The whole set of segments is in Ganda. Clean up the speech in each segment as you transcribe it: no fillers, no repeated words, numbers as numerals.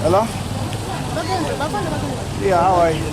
Hello? Yeah, how are you?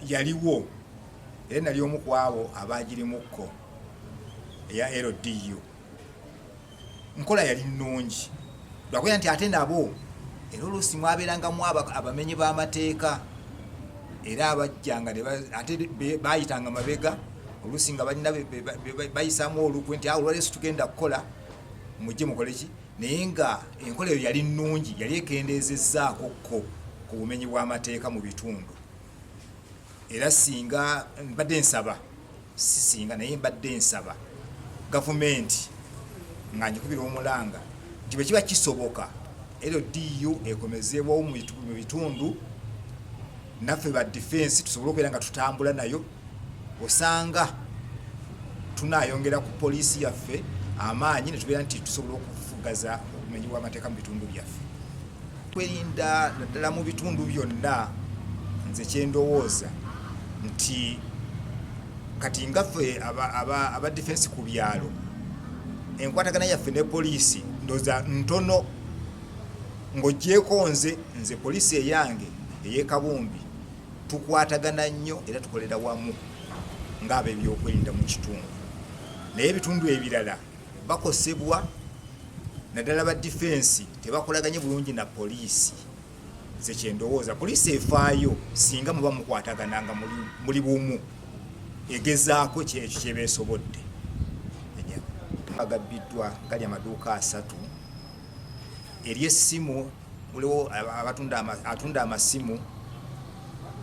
Yaliwo era nali omu ku abo abagirimuko eya LDU. Nkola yali nnungi lwakuba nti ate nabo era oluusi mwabeerangamu abamenyi b'amateeka era abajjanga ate baayitanga mabega oluusi nga balina bayisaamu olukwe nti olwaleero tugenda kukola mujje mukole ki, naye nga enkola eyo yali nnungi, yali ekendeezezzaako ku bumenyi bw'amateeka mu bitundu. Era singa mbadde nsaba, si singa naye mbadde nsaba gavumenti nga njikubira omulanga nti bwe kiba kisoboka LDU ekomezebwawo mu bitundu, naffe ba defense tusobole okubeera nga tutambula nayo, osanga tunayongera ku poliisi yaffe amaanyi ne tubeera nti tusobola okufugaza obumenyi bw'amateeka mu bitundu byaffe. Twerinda naddala mu bitundu byonna, nze kyendowooza nti kati ngaffe aba defense ku byalo, enkwatagana yaffe ne poliisi ndoza ntono, ng'oggyeko nze poliisi eyange ey'Ekabumbi tukwatagana nnyo era tukolera wamu ng'ab'ebyokwerinda mu kitundu. Naye ebitundu ebirala bakosebwa, naddala ba defense tebakolaganye bulungi na poliisi. Nze kyendowooza poliisi efaayo singa muba mukwatagana nga muli bumu, egezaako ekyo kyebeesobodde. Agabbiddwa gali amaduuka 3 ery'essimu waliwo atunda amasimu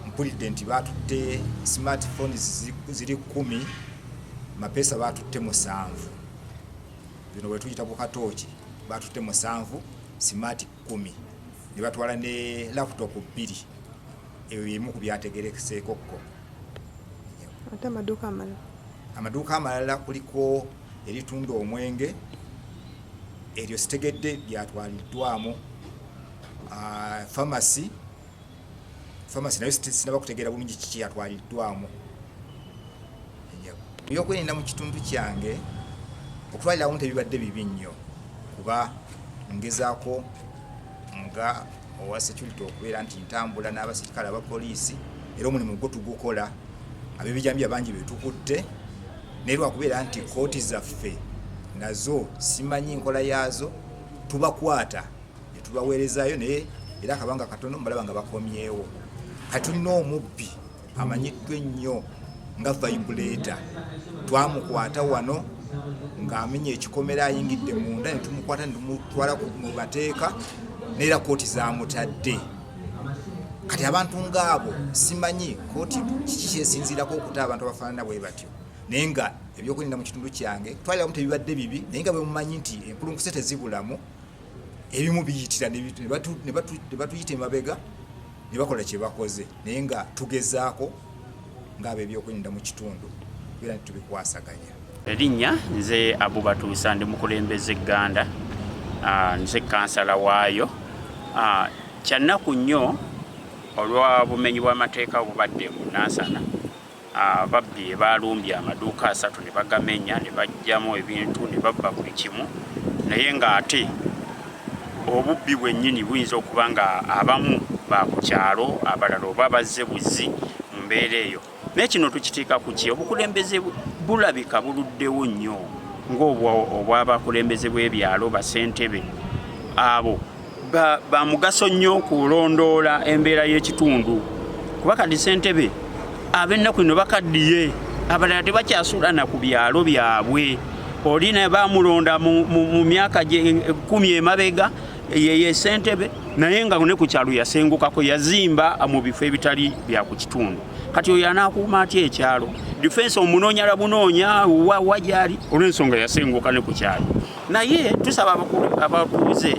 mpulidde nti batutte smartphones ziri 10 mapesa batutte 7 bino bwe tuyita ku katooki batutte 7 smart 10 ne batwala ne laptop 2 eyo yemu ku byategerekeseekokko. Ate amaduuka amalala kuliko eritunda omwenge eryo sitegedde lyatwaliddwamu pharmacy nayo sinaba kutegeera bulungi kiki yatwaliddwamu. Ebyokwerinda mu kitundu kyange okutwalira awo tebibadde bibi nnyo kuba ngezaako nga owa security okubeera nti ntambula n'abasirikale abapoliisi era omulimu gwo tugukola ab'ebijambiya bangi betukutte naye lwakubeera nti kooti zaffe nazo simanyi nkola yaazo tubakwata ne tubaweerezaayo naye era akabanga katono mbalaba nga bakomyewo. Kati tulina omubbi amanyiddwa ennyo nga vibrator twamukwata wano ng'amenya ekikomera ayingidde munda ne tumukwata ne tumutwala mu mateeka neera kooti zamutadde. Kati abantu ng'abo simanyi kooti kiki kyesinziirako okuta abantu abafaanana bwe batyo naye nga ebyokwerinda mu kitundu kyange twaliramu tebibadde bibi naye nga bwe mumanyi nti empulunkuse tezibulamu ebimu biyitira ne batuyita emabega ne bakola kye bakoze naye nga tugezaako ng'abo ebyokwerinda mu kitundu era nti tubikwasaganya. Erinnya nze Abubatuusa ndi mukulembeze Gganda, nze kansala waayo. Kyannaku nnyo olwa bumenyi bw'amateeka obubadde mu Nansana. Ababbi baalumbye amaduuka 3 ne bagamenya ne bajjamu ebintu ne babba buli kimu naye ng'ate obubbi bwennyini buyinza okuba nga abamu bakukyalo abalala oba bazze buzzi mu mbeera eyo. Naye kino tukiteeka ku ki? Obukulembeze bulabika buluddewo nnyo ng'obw'abakulembeze bw'ebyalo basentebe abo ba mugaso nnyo kulondoola embeera y'ekitundu kuba kati ssentebe ab'ennaku ino bakaddiye abalala tebakyasula na ku byalo byabwe. Oli naye baamulonda mu myaka 10 emabega ye ssentebe naye nga ne ku kyalo yasengukako yazimba mu bifo ebitali bya ku kitundu. Kati oyo anaakuuma atya ekyalo? Defense omunoonya bunoonya wajali olw'ensonga yasenguka ne ku kyalo. Naye tusaba abatuuze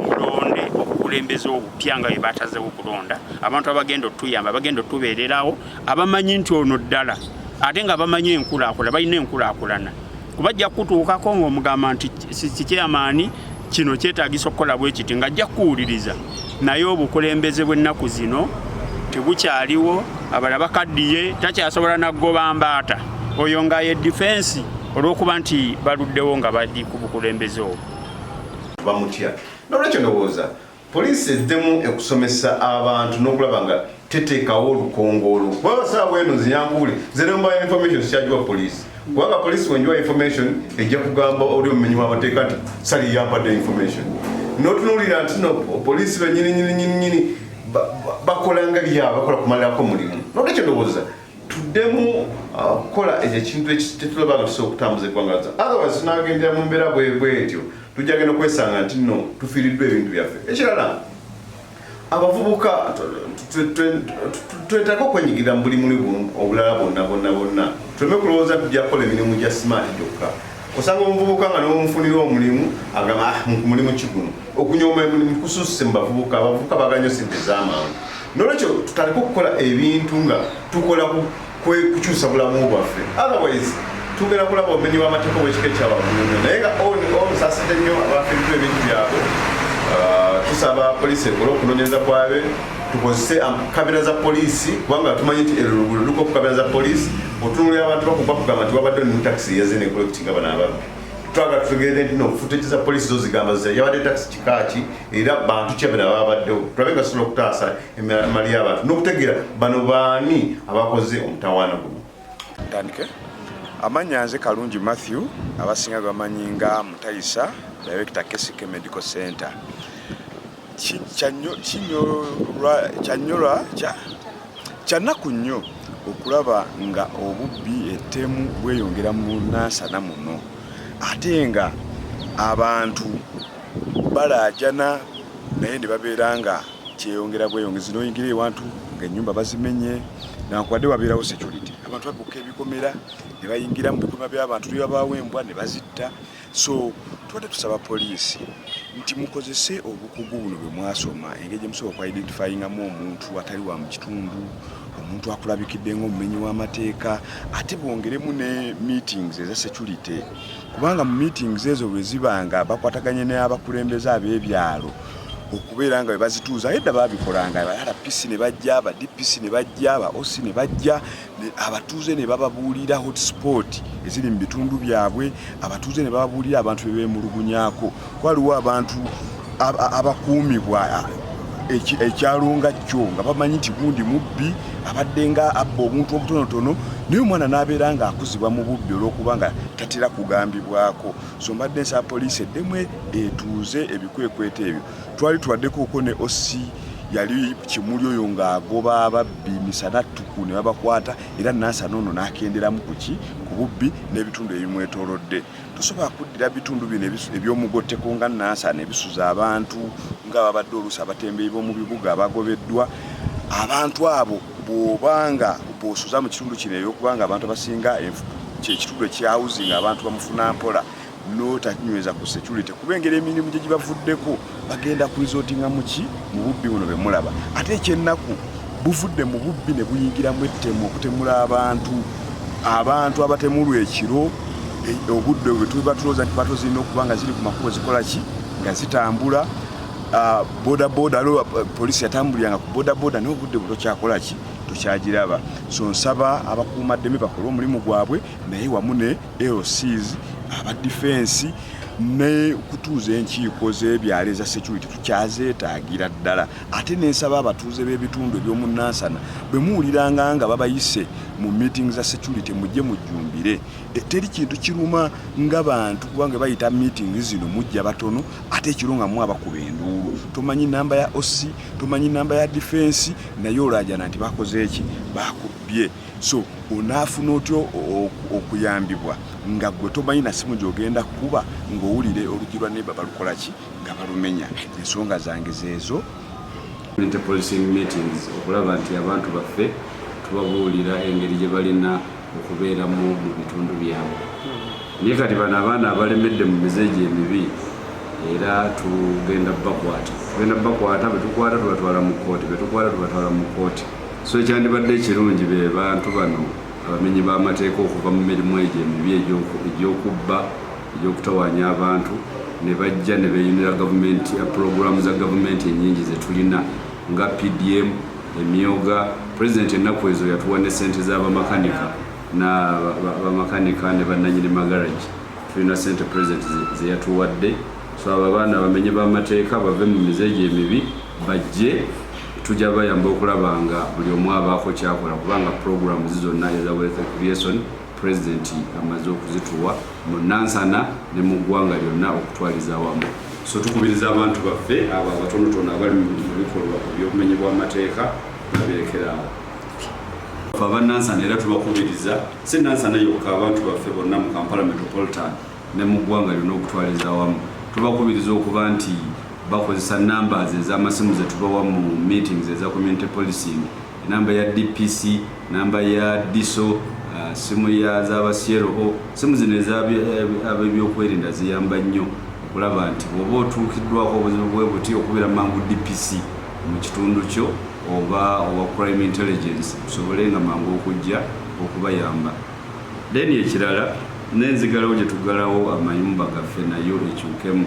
mulonde obukulembeze obupya nga bwe batazeewo okulonda abantu abagenda otuyamba bagenda otubeererawo abamanyi nti ono ddala ate nga bamanyi enkulaakulana balina enkulaakulana kubajja kutuukako ng'omugamba nti kikyamaani kino kyetaagisa okukola bwe kiti ng'ajja kuwuliriza naye obukulembeze bw'ennaku zino tebukyaliwo abala bakaddiye takyasobola nagoba mbaata oyo nga ye defense olw'okuba nti baluddewo nga bali ku bukulembeze obwo bamutya. Nolwekyo ndowooza poliisi eddemu ekusomesa abantu n'okulaba nga teteekawo olukongoolo bwabasaba bweno ziyankuule zeremba information sikyagiwa poliisi kubanga poliisi wenjiwa information ejja kugamba oli omumenyi w'amateeka nti sali yampadde information n'otunuulira nti no poliisi benyininyininyini bakola nga byabwe bakola kumalirako mulimu. Nolwekyo ndowooza tuddemu kukola ekyo ekintu tetulaba nga tusobola okutambuza eggwanga otherwise tunagendera mu mbeera bwetyo tujja genda okwesanga nti no tufiiriddwa ebintu byaffe. Ekirala abavubuka twetaaga okwenyigirira mu buli mulimu obulala bonna tuleme kulowooza tujja kukola emirimu gya smart gyokka. Osanga omuvubuka nga n'omufunira omulimu agamba mulimu kiguno okunyooma emirimu kususse mu bavubuka abavubuka baganya sente z'amangu. Nolwekyo tutandika okukola ebintu nga tukola kukyusa bulamu bwaffe otherwise tugenda kulaba obumenyi bw'amateeka obw'ekika ekyabavubuka naye nga omusasite nnyo abafiiriddwa ebintu byabwe. Tusaba poliisi ekole okunoonyereza kwabe tukozese kamera za poliisi kubanga tumanyi nti eruluguudo luliko ku kamera za poliisi otunulira abantu bakuba kugamba nti wabadde ne taxi yaze nekolekutinga bano ababbi. Twaga tutegeere nti no footage za poliisi zo zigamba yabadde taxi kikaaki era bantu kyabena babaddewo tulabe nga tusobola okutaasa emali y'abantu n'okutegeera bano baani abakoze omutawaana guno. Tandike amanya nze Kalungi Matthew abasinga bamanyi nga Mutayisa Director Kesike Medical Center. Kyannaku nnyo okulaba nga obubbi ettemu bweyongera mu Nansana muno ate nga abantu balaajana naye ne babeera nga kyeyongera bweyongezi noyingira ewantu ng'ennyumba bazimenye nankwadde wabeerawo security abantu babuka ebikomera ne bayingira mu bikomera by'abantu byabaawo embwa ne bazitta. So tubadde tusaba poliisi nti mukozese obukugu buno bwe mwasoma engeri gye musobola okwa-identifyingamu omuntu atali wa mu kitundu, omuntu akulabikidde ng'omumenyi w'amateeka, ate bwongeremu ne meetings eza security kubanga mu meetings ezo bwe zibanga bakwataganye n'abakulembeze ab'ebyalo okubeera nga bwe bazituuza edda baabikolanga RPC ne bajja aba DPC ne bajja aba OC ne bajja abatuuze ne bababuulira hotspot eziri mu bitundu byabwe, abatuuze ne bababuulira abantu be beemulugunyaako. Waliwo abantu abakuumibwa ekyalo nga kyo nga bamanyi nti gundi mubbi abadde nga abba omuntu obutonotono naye omwana n'abeera nga akuzibwa mu bubbi olw'okuba nga tatera kugambibwako. So mbadde nsaba poliisi eddemu etuuze ebikwekweta ebyo. Twali tuwaddeko ne OC yali Kimuli oyo ng'agoba ababbi misana ttuku ne babakwata era Nansana ono n'akenderamu ku bubbi n'ebitundu ebimwetoolodde. Tosobola kuddira bitundu bino eby'omugotteko nga Nansana ebisuza abantu ng'ababadde oluusi abatembeeyi b'omu bibuga abagobeddwa. Abantu abo bw'obanga bw'osuza mu kitundu kino ey'okubanga abantu abasinga ekitundu ekyawuzinga abantu bamufuna mpola n'otanyweza ku security kuba engeri emirimu gye gibavuddeko bagenda kurizootinga mu bubbi buno bwe mulaba. Ate ekyennaku buvudde mu bubbi ne buyingiramu ettemu okutemula abantu abatemulwa ekiro obudde bwe tuba tulooza nti bato zirina okuba nga ziri ku makubo zikola ki nga zitambula. Bodaboda alo poliisi yatambuliranga ku bodaboda naye obudde bwe tokyakola ki tokyagiraba. So nsaba abakuumaddemi bakole omulimu gwabwe naye wamu ne LCs aba defense ne kutuuza enkiiko z'ebyalo eza security tukyazeetaagira ddala. Ate nensaba abatuuze b'ebitundu eby'omu Nansana bwe muwuliranga nga babayise mu meeting za security mujje mujjumbire. Teri kintu kiruma ng'abantu kubanga bayita meeting zino mujja batono ate ekiro nga mwabakuba enduulu. Tomanyi namba ya OC, tomanyi namba ya defense naye olaajana nti bakoze eki bakubbye. So onaafuna otyo okuyambibwa nga gwe tomanyi na simu gy'ogenda kuba ng'owulire oluggi lwa neighbor balukola ki nga balumenya. Ensonga zange zeezo. Policing meetings okulaba nti abantu baffe tubabuulira engeri gye balina okubeeramu mu bitundu byabwe. Naye kati bano abaana abalemedde mu mizeegi emibi era tugenda bakwata betukwata tubatwala mu kooti. So ekyandibadde ekirungi be bantu bano abamenyi b'amateeka okuva mu mirimu egyo emibi egy'okubba egy'okutawaanya abantu ne bajja ne beeyunira gavumenti ya puroguramu za gavumenti ennyingi ze tulina nga PDM, emyoga. Pulezidenti ennaku ezo yatuwa ne ssente z'abamakanika ne bannanyini magaragi. Tulina ssente pulezidenti ze yatuwadde. So abo abaana abamenyi b'amateeka bave mu mizeegi emibi bajje tujja bayamba okulaba nga buli omu abaako kyakola kubanga puroguramu zizonna eza wealth creation pulezidenti amaze okuzituwa mu Nansana ne mu ggwanga lyonna okutwaliza awamu. So tukubiriza abantu baffe abo abatonotono abali mu bikolwa by'obumenyi bw'amateeka babirekerawo. Aba Nansana era tubakubiriza si Nansana yokka abantu baffe bonna mu Kampala Metropolitan ne mu ggwanga lyonna okutwaliza awamu. Tubakubiriza okuba nti bakozesa numbers ez'amasimu ze tubawa mu meetings eza community policing, namba ya DPC, namba ya DISO, simu ya z'abasyeroho. Simu zino ez'ab'ebyokwerinda ziyamba nnyo okulaba nti bw'oba otuukiddwako obuzibu bwe buti okubeera mangu DPC mu kitundu kyo oba crime intelligence tusobole nga mangu okujja okubayamba. Then ekirala n'enzigalawo gye tuggalawo amayumba gaffe nayo ekyukemu.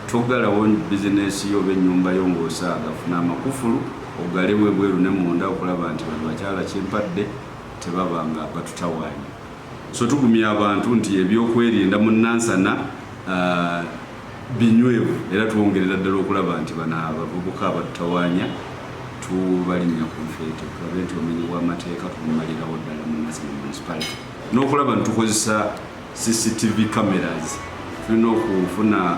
Tugalawo bizinesi yo b'ennyumba yo ng'osaaga funa amakufulu ogalewo ebweru ne munda okulaba nti bano bakyala kimpadde tebaba nga batutawaanya. So tugumya abantu nti ebyokwerinda mu Nansana binywevu era twongerera ddala okulaba nti bano abavubuka abatutawaanya tubalinnya ku nfeete tulabe nti obumenyi bw'amateeka tumumalirawo ddala mu Nansana municipality n'okulaba nti tukozesa CCTV cameras. Tulina okufuna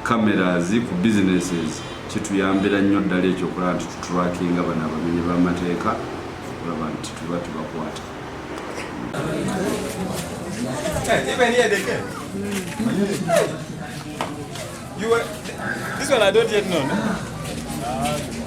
cameras ku businesses kituyambira nnyo ddala ekyokulaba nti tuturakinga bano abamenyi b'amateeka okulaba nti tuba tubakwata. You were, this one I don't yet know. No?